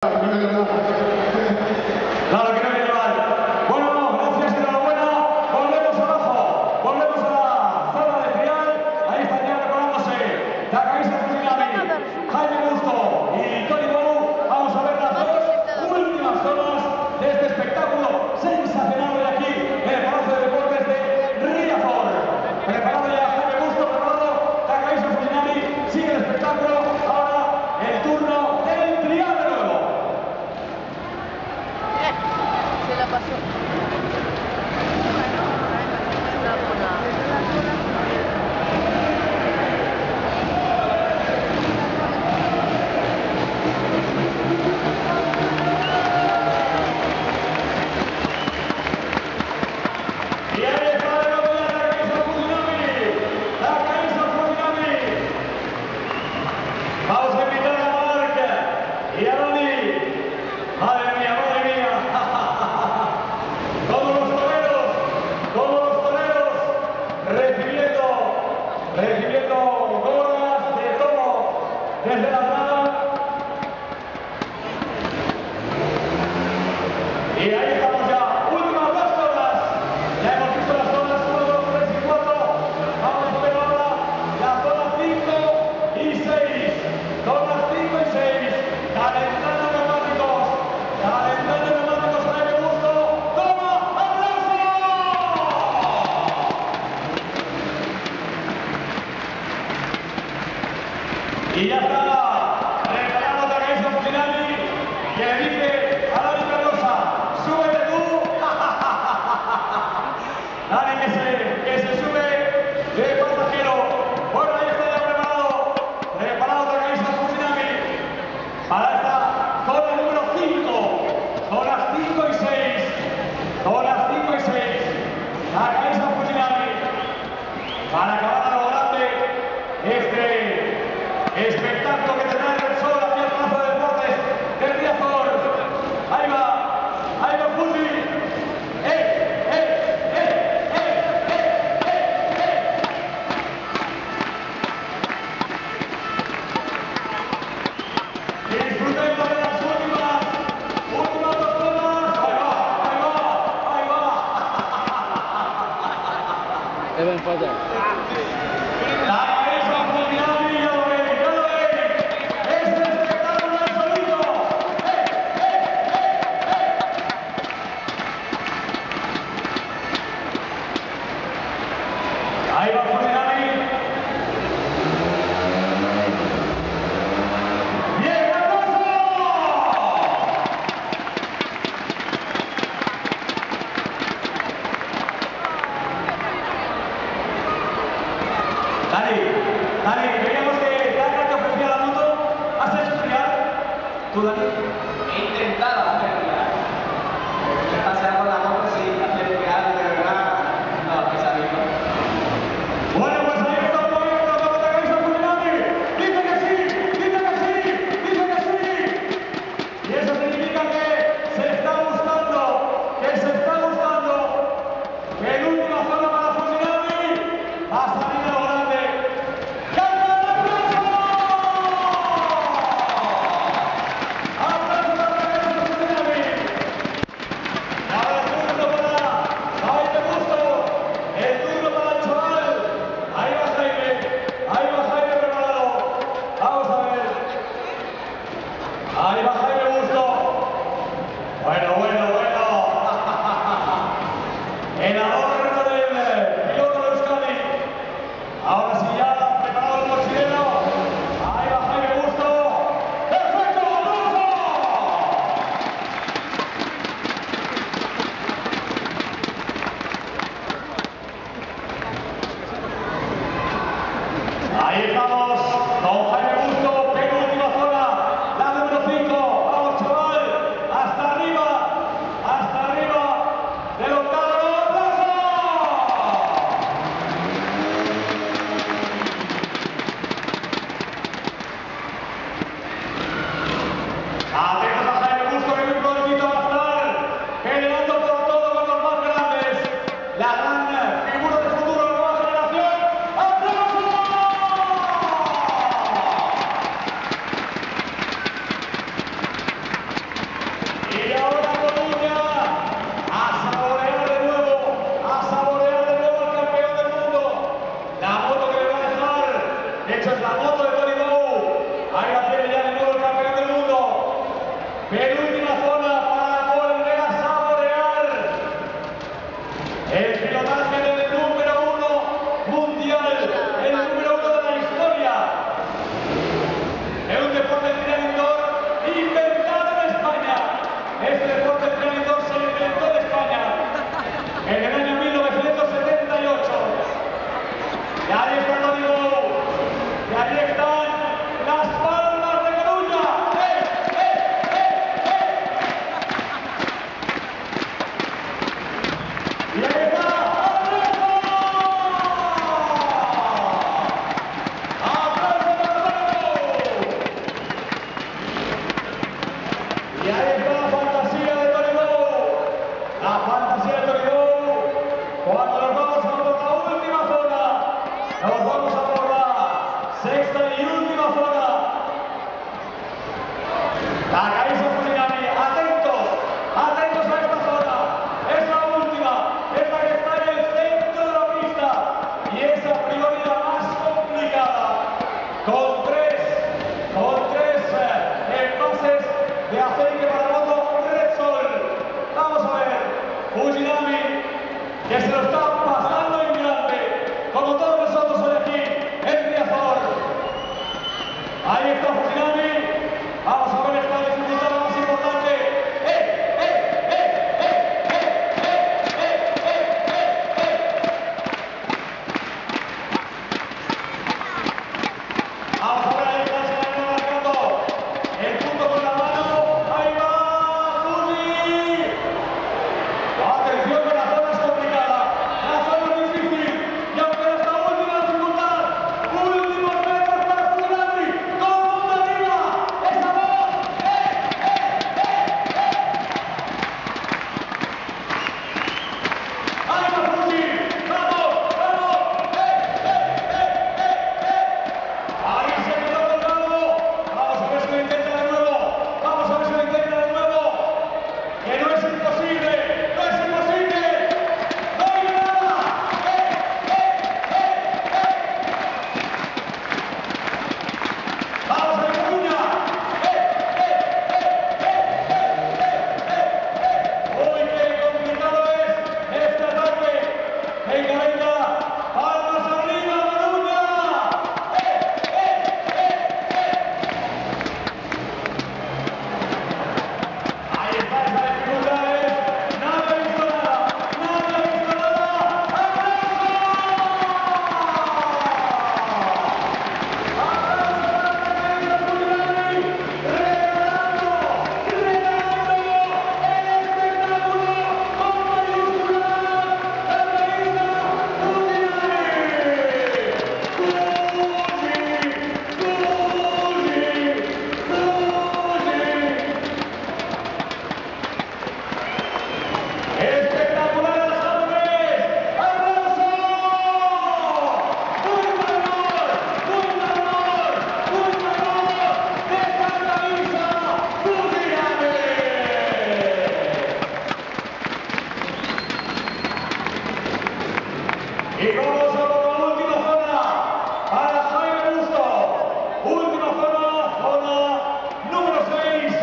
Claro que no viene mal. Bueno, gracias, enhorabuena. Volvemos abajo. Volvemos a la zona de trial. Ahí están ya preparándose Takahisa Fujinami, Jaime Busto y Tony Bow. Vamos a ver las dos últimas zonas de este espectáculo sensacional de aquí en el Palacio de Deportes de Riazor. Preparado ya Jaime Busto, preparado Takahisa Fujinami. Sigue el espectáculo. Ahora el turno del trial de nuevo. Se la pasó. Y ahí está de nuevo ya Takahisa Fujinami. Takahisa Fujinami. Vamos a invitar a Marc y a Dani. Madre mía, madre mía. Como los toreros, recibiendo gorras de tomo desde la grada. Y ahí estamos ya, últimas dos zonas. Ya hemos visto las zonas 1, 2, 3 y 4. Vamos a ver ahora la zona 5 y 6. Zonas 5 y 6. Calentando neumáticos. Jaime Busto. ¡Toma! ¡Aplauso! Y ya está preparado Takahisa Fujinami, que le dice a Dani Pedrosa: ¡súbete tú! Dani que se sube de pasajero. Bueno, ahí está ya preparado Takahisa Fujinami para esta zona número 5. Zonas 5 y 6. Zonas 5 y 6. Takahisa Fujinami para acabar a lo grande este espectáculo que tendrá en el sol aquí al Palacio de Deportes de Riazor. Ahí va Fuji. Disfrutando de las últimas dos zonas. Ahí va. Deben fallar. Takahisa Fujinami, ya lo veis. Es el espectáculo del solito. Ahí va Fujinami. ¡Bien, aplauso! Dani, veíamos que Taka te ofrecía la moto. ¿Has hecho trial? ¿Tú, Dani? He intentado hacer trial. Pasear con la moto sin hacer trial, de verdad, no, he salido. Bueno, pues ahí está el movimiento para Takahisa Fujinami. Dice que sí. Y eso significa que se está gustando. Que en última zona para Fujinami va a salir a lo grande. ¡Canta el aplauso! ¡Aplauso para Takahisa Fujinami! penúltima zona para volver a saborear el pilotaje del número 1 mundial, el número 1 de la historia. Es un deporte de trial indoor inventado en España. Este deporte de trial indoor se inventó en España en el año 1978. Y ahí está el Rodrigo. Y ahí están las palmas de Coruña. Y ahí está Alberto. ¡Aplausos para Alberto! Y ahí está